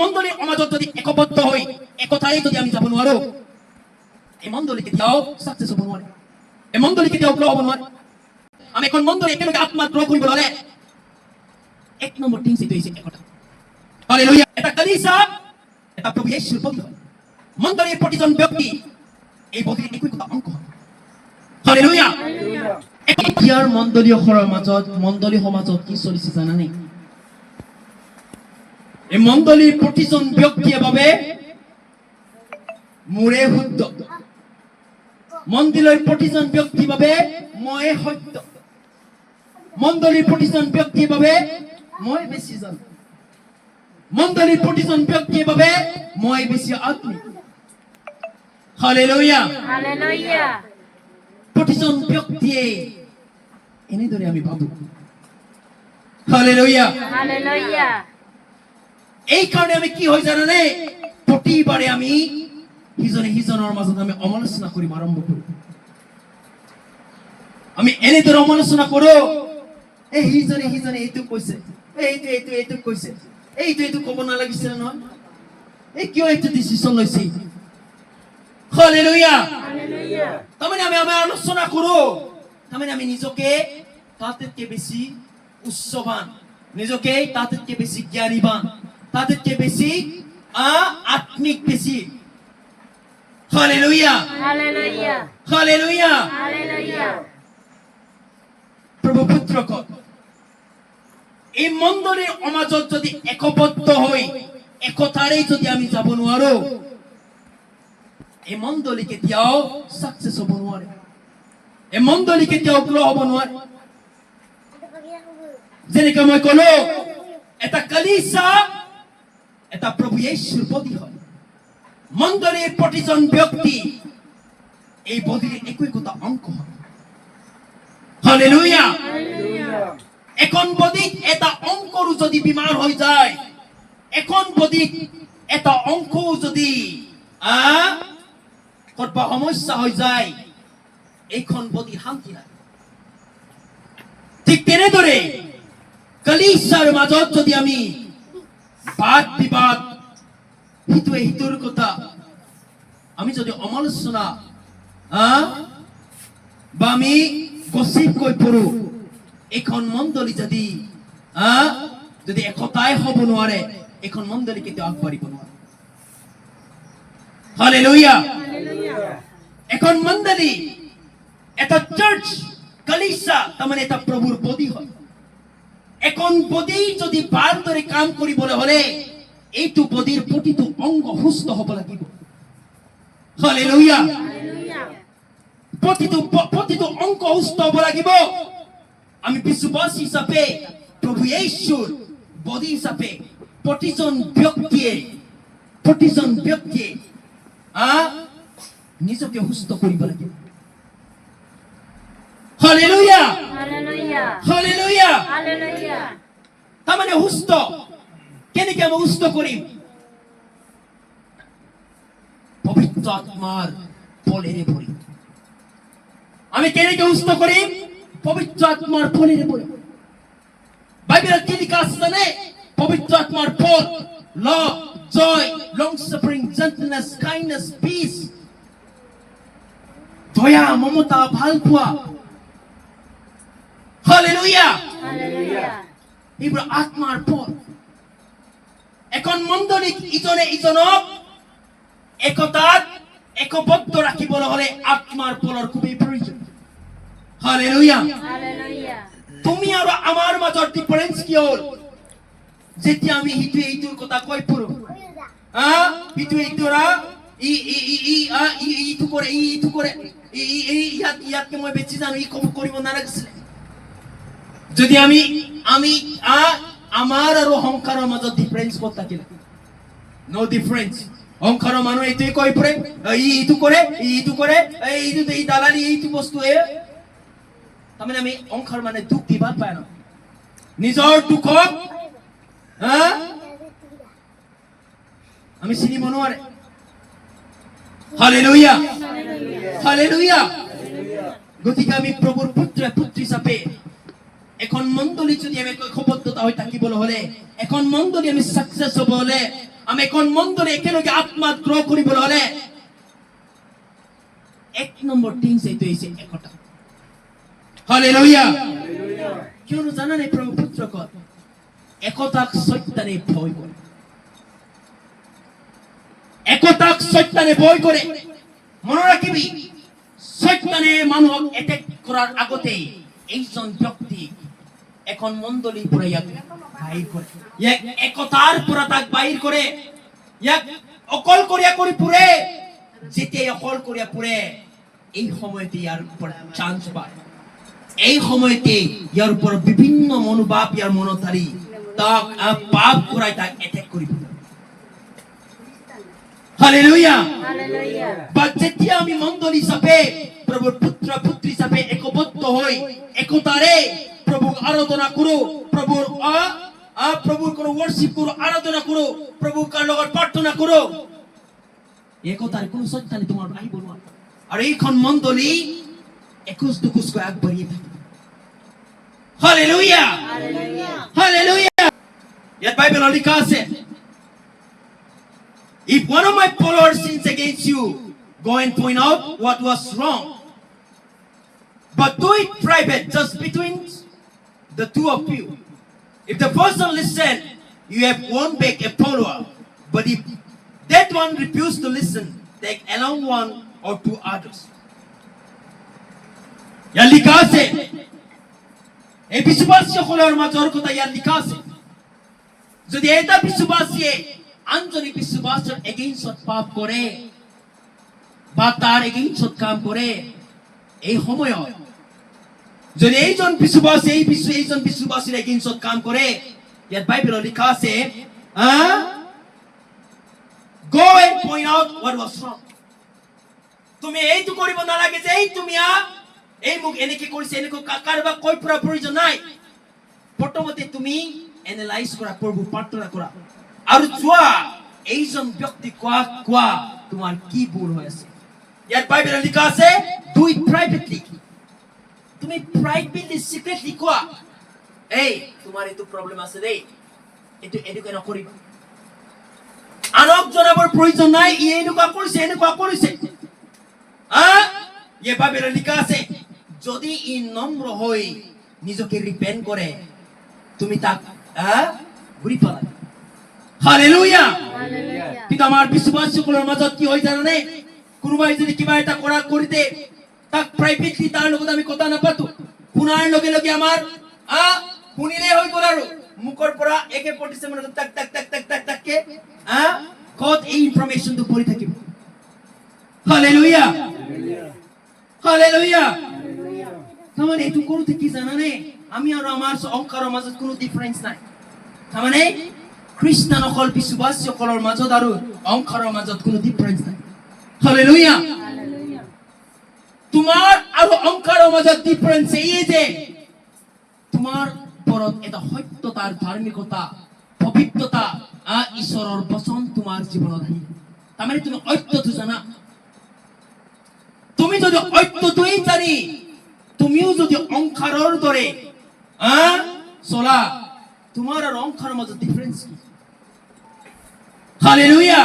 মণ্ডলীৰ সমাজত যদি একবদ্ধ হৈ একতাৰে যদি আমি যাব নোৱাৰো, এই মণ্ডলী কেতিয়াও সাকসেস হ'ব নোৱাৰে, এই মণ্ডলী কেতিয়াও গ্ৰহ হ'ব নোৱাৰে। আমি এখন মণ্ডলী একেলগে আত্মা গ্ৰহ কৰিব হ'লে এক নম্বৰ থিংছ এইটো হৈছে একতা। হালেলুয়া। এটা কলিসা এটা প্ৰভু যীশুৰ বডি হয়। মণ্ডলীৰ প্ৰতিজন ব্যক্তি এই বডিৰ একতা অংশ হয়। হালেলুয়া। এতিয়াৰ মণ্ডলীয় মণ্ডলী সমাজত কি চলিছে জানানে? এই মণ্ডলীৰ প্ৰতিজন ব্যক্তিৰ বাবে মোৰে শুদ্ধ, মণ্ডলীৰ প্ৰতিজন ব্যক্তিৰ বাবে মই সত্য, মণ্ডলীৰ প্ৰতিজন ব্যক্তিৰ বাবে মই বেছি জানো, মণ্ডলীৰ প্ৰতিজন ব্যক্তিৰ বাবে মই বেছি আত্মিক। Hallelujah, hallelujah. প্ৰতিজন ব্যক্তিয়ে এনেদৰে আমি ভাবো। Hallelujah, hallelujah. এই কাৰণে আমি কি হয় জানানে? প্ৰতিবাৰে আমি সিজনে সিজনৰ মাজত আমি সমালোচনা কৰি আৰম্ভ কৰো। আমি এনেদৰে সমালোচনা কৰো, এই সিজনে এইটো কৈছে, এইটো কৈছে, এইটো ক'ব নালাগিছিল নহয়, এই কিয় এইটো ডিসিশন লৈছে। হালেলুয়া। হালেলুয়া। তাৰমানে আমি আলোচনা কৰো, তাৰমানে আমি নিজকে তাতকে বেছি উচ্চবান, নিজকে তাতকে বেছি জ্ঞানীবান, তাতকে বেছি আত্মিক বেছি। Hallelujah, hallelujah. হালেলুয়া। হালেলুয়া। প্ৰভু পুত্ৰক এই মণ্ডলীৰ সমাজত যদি একবদ্ধ হৈ একতাৰে যদি আমি যাব নোৱাৰো, এই মণ্ডলী কেতিয়াও সাকসেস হ'ব নোৱাৰে, এই মণ্ডলী কেতিয়াও গ্ৰহ হ'ব নোৱাৰে। যেনেকৈ মই ক'লো, এটা কলিসা এটা প্ৰভু যীশুৰ বডি হয়। মণ্ডলীৰ প্ৰতিজন ব্যক্তি এই বডিৰ একতা অংশ হয়। হালেলুয়া। এখন বডিত এটা অংশৰো যদি বিমাৰ হৈ যায়, এখন বডিত এটা অংশও যদি কতবা সমস্যা হৈ যায়, এইখন বডিৰ শান্তি নাই। ঠিক তেনেদৰে কলিসাৰ মাজত যদি আমি বাদ বিবাদ, সিটোৱে সিটোৰ কথা আমি যদি সমালোচনা বা আমি গসিপ কৈ পড়ো, এখন মণ্ডলী যদি একতাই হ'ব নোৱাৰে, এখন মণ্ডলী কেতিয়াও আগবাঢ়িব নোৱাৰে। হালেলুয়া। এখন মণ্ডলী এটা চাৰ্চ কলিসা তাৰমানে এটা প্ৰভুৰ বডি হয়। এখন বডি যদি ভালদৰে কাম কৰিবলৈ হলে এইটো বডিৰ প্ৰতিটো অংগ সুস্থ হ'ব লাগিব। হালেলুয়া। প্ৰতিটো অংগ সুস্থ হ'ব লাগিব। আমি বিশ্বাসী হিচাপে প্ৰভু যীশুৰ বডি হিচাপে প্ৰতিজন ব্যক্তিয়ে নিজকে সুস্থ কৰিব লাগিব। Hallelujah, hallelujah. হালেলুয়া। হালেলুয়া। তাৰমানে সুস্থ কেনেকৈ আমি সুস্থ কৰিম? পবিত্ৰ আত্মাৰ বলেৰে ভৰি। আমি কেনেকৈ সুস্থ কৰিম? পবিত্ৰ আত্মাৰ বলেৰে ভৰি। বাইবেলত কি লিখা আছে জানে? পবিত্ৰ আত্মাৰ ফল, লাভ, জয়, লং সাফারিং, জেন্টলনেস, কাইন্ডনেস, পিস, দয়া, মমতা, ভালপোৱা। Hallelujah, hallelujah. এইবোৰ আত্মাৰ ফল। এখন মণ্ডলীক ইজনে ইজনক একতাত একবদ্ধ ৰাখিবলৈ হলে আত্মাৰ ফলৰ খুবেই প্ৰয়োজন। হালেলুয়া। হালেলুয়া। তুমি আৰু আমাৰ মাজৰ ডিফাৰেন্স কি হ'ল? যেতিয়া আমি হিটোৱে ইটোৰ কথা কৈ পড়ো, হিটোৱে ইটোৰা ইটো কৰে, ইটো কৰে, ইয়াতকে মই বেছি জানো, ই কৰিব নালাগিছিলে। যদি আমি আমাৰ আৰু অহংকাৰৰ মাজত ডিফাৰেন্স ক'ত থাকিলে? No difference. অহংকাৰৰ মানুহ এইটোৱে কৈ পৰে, ইটো কৰে, এই দালালি, এইটো বস্তু। তাৰমানে আমি অহংকাৰ মানে দুখ দি ভাল পায় ন, নিজৰ দুখক আমি চিনিব নোৱাৰে। Hallelujah, hallelujah. গতিকে আমি প্ৰভুৰ পুত্ৰী হিচাপে এখন মণ্ডলী যদি আমি ঐক্যবদ্ধতা হৈ থাকিবলৈ হলে, এখন মণ্ডলী আমি সাকসেস হ'ব হলে, আমি কোন মন্দরে একেলগে আত্মা গ্রহ কৰিবলৈ হলে এক নম্বৰ থিংস এইটো হৈছে একতা হালেলুয়া কিয়নো জানানে প্ৰভু পুত্ৰকত একতাক সত্যানে ভয় কৰে একতাক সত্যানে ভয় কৰে মনত ৰাখিবি সত্যানে মানুহক এটেক কৰাৰ আগতে এইজন ব্যক্তি এখন মণ্ডলীৰ পৰা ইয়াক বাহিৰ কৰে ইয়াক একতাৰ পৰা তাক বাহিৰ কৰে ইয়াক অকলকৰীয়া কৰি পুৰে যেতিয়া অকলকৰীয়া পুৰে এই সময়তে ইয়াৰ ওপৰত চান্স পায় এই সময়তে ইয়াৰ ওপৰত বিভিন্ন মনোভাৱ ইয়াৰ মনত আনি তাক পাপ কৰাই তাক এটেক কৰিব হালেলুয়া Hallelujah. বাট যেতিয়া আমি মণ্ডলী হিচাপে প্ৰভুৰ পুত্ৰ পুত্ৰী হিচাপে একবদ্ধ হৈ একতাৰে প্ৰভুক আৰাধনা কৰো প্ৰভুৰ প্ৰভুৰ কোনো worship কৰো আৰাধনা কৰো প্ৰভুৰ লগত প্ৰাৰ্থনা কৰো একতাৰ কোনো সত্যানে তোমাৰ আহিব নোৱাৰে আৰু এইখন মণ্ডলী একুশ দুকুশকৈ আগবাঢ়ি থাকে হালেলুয়া Hallelujah. হালেলুয়া ইয়াত বাইবেলত লিখা আছে if one of my followers sins against you go and point out what was wrong but do it private just between the two of you if the person listen you have won back a follower but if that one refuse to listen take along one or two others ইয়াত লিখা আছে এই বিশ্বাসীসকলৰ মাজৰ কথা ইয়াত লিখা আছে যদি এটা বিশ্বাসীয়ে আনজনী বিশ্বাসীৰ এগেইনষ্টত পাপ কৰে বা তাৰ এগেইনষ্টত কাম কৰে এই সময়ত যদি এইজন বিশ্বাসী এইজন বিশ্বাসীৰ এগেইনষ্টত কাম কৰে ইয়াত বাইবেলত লিখা আছে go and point out what was wrong তুমি এইটো কৰিব নালাগে যে এই তুমি এই মোক এনেকে কৰিছে এনেকৈ কাৰোবাক কৈ পৰা প্ৰয়োজন নাই প্ৰথমতে তুমি এনালাইজ কৰা প্ৰভু প্ৰাৰ্থনা কৰা আৰু চোৱা এইজন ব্যক্তি কোৱা তোমাৰ কি ভুল হৈ আছে ইয়াত বাইবেলত লিখা আছে ডু ইট প্ৰাইভেটলি তুমি প্ৰাইভেটলি সিক্ৰেটলি কোৱা এই তোমাৰ এইটো প্ৰবলেম আছে দেই এইটো এনেকৈ নকৰিবা আনক জনাবৰ প্ৰয়োজন নাই ই এনেকুৱা কৰিছে ইয়ে বাইবেলত লিখা আছে যদি ই নম্ৰ হৈ নিজকে রিপেন্ট করে তুমি তাক ঘুরি পালা হালেলুয়া Hallelujah. কিন্তু আমার বিশ্বাসীসকলৰ মাজত কি হয় জানানে কোনোবাই যদি কিবা এটা কৰা কৰিতে তাক প্ৰাইভেটলি তাৰ লগত আমি কথা নাপাতো শুনাৰ লগে লগে আমাৰ শুনিলে হৈ গল আৰু মুখৰ পৰা একে 47 টাক টাক টাক টাক টাক টাক কে কত এই ইনফরমেশনটো পৰি থাকিব হালেলুয়া হালেলুয়া তামানে এইটো কৰোতে কি জানানে আমি আৰু আমাৰ অহংকাৰৰ মাজত কোনো ডিফাৰেন্স নাই তামানে খ্ৰীষ্টানসকল বিশ্বাসীসকলৰ মাজত আৰু অহংকাৰৰ মাজত কোনো ডিফাৰেন্স নাই হালেলুয়া Hallelujah. তোমাৰ আৰু অহংকাৰৰ মাজত ডিফাৰেন্স এই যে তোমাৰ ওপৰত এটা সত্যতাৰ ধাৰ্মিকতা পবিত্ৰতা ঈশ্বৰৰ বচন তোমাৰ জীৱনত আহিব তামানে তুমি সত্যটো জানা তুমি যদি সত্যটোই জানি তুমিও যদি অহংকাৰৰ দৰে চলা তোমাৰ আৰু অহংকাৰৰ মাজত ডিফাৰেন্স কি হালেলুয়া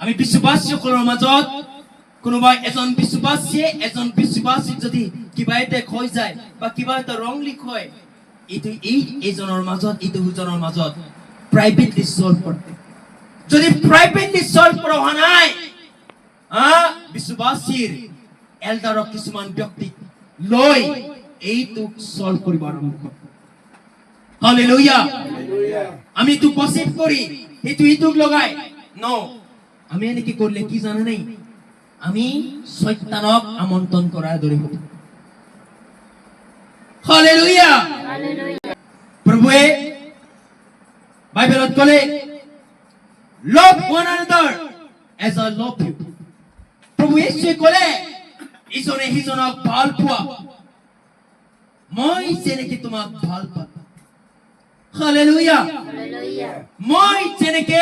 আমি বিশ্বাসীসকলৰ মাজত কোনোবা এজন বিশ্বাসী যদি কিবা এটা হৈ যায় বা কিবা এটা ৰংলি হয় এইটো এইজনৰ মাজত এইটো হুজনৰ মাজত প্ৰাইভেটলি সলভ কৰতে যদি প্ৰাইভেটলি সলভ কৰা হোৱা নাই বিশ্বাসীৰ এল্ডাৰক কিছুমান ব্যক্তিক লৈ এইটো সলভ কৰিব আৰম্ভ কৰে হালেলুয়া আমি তো গসিপ করি এইটোক লগাই নো আমি এনেকে করলে কি জানা নাই আমি শয়তানক আমন্ত্রণ করার দরে হতো হালেলুয়া Hallelujah. প্রভুয়ে বাইবেলত কলে love one another as I love you প্রভু ঈশ্বৰে কলে ইজনে সিজনক ভাল পোৱা মই যেনেকে তোমাক ভাল পাওঁ হালেলুয়া Hallelujah. মই যেনেকে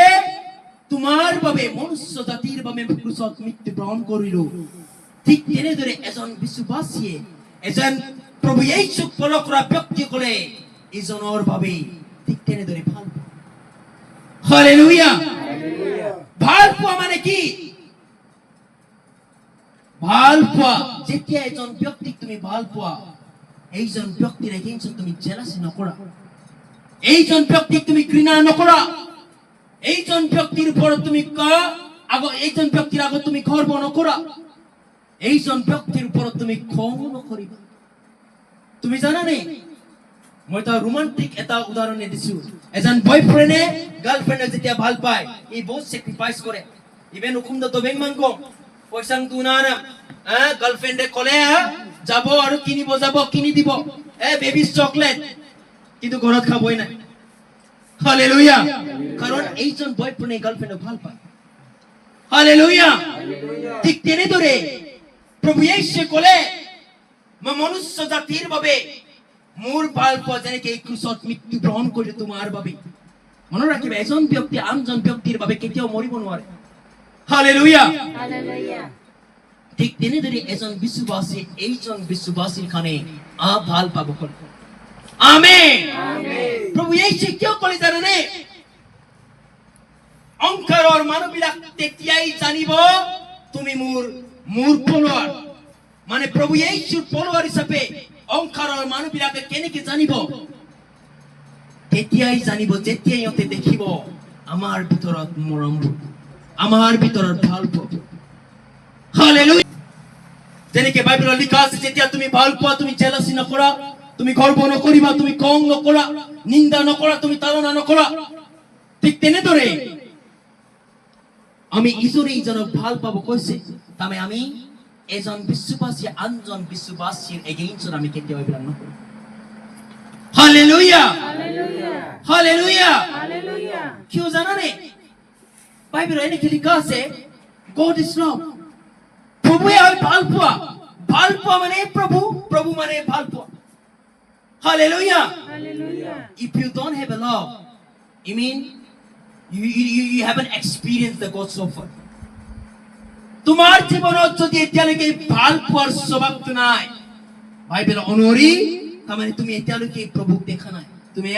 তোমাৰ বাবে মনুষ্য জাতিৰ বাবে ক্ৰুচত মৃত্যুবৰণ কৰিলো ঠিক তেনেদৰে এজন বিশ্বাসীয়ে এজন প্ৰভু যীশুক ফলো কৰা ব্যক্তিসকলে ইজনৰ বাবে ঠিক তেনেদৰে ভাল পায় হালেলুয়া। ভাল পোৱা মানে কি? ভাল পোৱা যেতিয়া এজন ব্যক্তিক তুমি ভাল পোৱা, এইজন ব্যক্তিৰ এগেইনষ্টত তুমি জেলাসি নকৰা, এইজন ব্যক্তিক তুমি ঘৃণা নকৰা, এইজন ব্যক্তিৰ ওপৰত তুমি এইজন ব্যক্তিৰ আগত তুমি গৰ্ব নকৰা, এইজন ব্যক্তিৰ ওপৰত তুমি খং নকৰিবা। তুমি জানানে, মই এটা ৰোমান্টিক এটা উদাহৰণ দিছো। এজন বয়ফ্ৰেণ্ডে গাৰ্লফ্ৰেণ্ডক যেতিয়া ভাল পায়, ই বহুত চেক্ৰিফাইচ কৰে। ইভেন উকুম দা বেং মাংকো পইচাং তুনানা গার্লফ্রেন্ডে কলে যাব আর কিনিব যাব, কিনি দিব বেবি চকলেট, কিন্তু ঘৰত খাবই না। হালেলুয়া। কারণ এইজন বয়ফ্রেন্ড গার্লফ্রেন্ডক ভাল পায়। হালেলুয়া। ঠিক তেনেদৰে প্ৰভু যীশুৱে ক'লে, মই মনুষ্য জাতিৰ বাবে মোৰ ভাল পোৱা যেনেকে এই ক্ৰুচত মৃত্যু গ্ৰহণ কৰিলে তোমাৰ বাবে। মনত ৰাখিবা, এজন ব্যক্তি আনজন ব্যক্তিৰ বাবে কেতিয়াও মৰিব নোৱাৰে। হালেলুয়া। Hallelujah. ঠিক তেনেদৰে এজন বিশ্বাসী এইজন বিশ্বাসীৰ কাৰণে ভাল পাব। আমেন। প্ৰভু যীশুৱে কিয় ক'লে জানেনে? অহংকাৰৰ মানুহবিলাক তেতিয়াই জানিব তুমি মোৰ ফলোৱাৰ। মানে প্ৰভু যীশুৰ ফলোৱাৰ হিচাপে অহংকাৰৰ মানুহবিলাকে কেনেকে জানিব? তেতিয়াই জানিব যেতিয়া ইহঁতে দেখিব আমাৰ ভিতৰত মৰমবোৰ, আমাৰ ভিতৰত ভাল পোৱা। হালেলুয়া। যেনেকে বাইবেলত লিখা আছে, যেতিয়া তুমি ভাল পোৱা তুমি জেলাসি নকৰা, তুমি গৰ্ব নকৰিবা, তুমি খং নকৰা, নিন্দা নকৰা, তুমি তাড়না নকৰা। ঠিক তেনেদৰে আমি ইজনে ইজনক ভাল পাব কৈছে, তাৰমানে আমি এজন বিশ্বাসী আনজন বিশ্বাসীৰ এগেইনষ্টত আমি কেতিয়াও এইবিলাক নকৰো। হালেলুয়া। Hallelujah. হালেলুয়া। Hallelujah. কিয় জানানে? বাইবেলত এনেকে লিখা আছে, God is love. প্ৰভুৱে হয় ভাল পোৱা। ভাল পোৱা মানে প্ৰভু, প্ৰভু মানে ভাল পোৱা। Hallelujah. Hallelujah. If you don't have a love, you mean you haven't experienced the God so far. তোমাৰ জীৱনত যদি এতিয়ালৈকে ভাল পোৱাৰ স্বভাৱটো নাই, বাইবেল অনুসৰি তাৰমানে তুমি এতিয়ালৈকে প্ৰভুক দেখা নাই। তুমি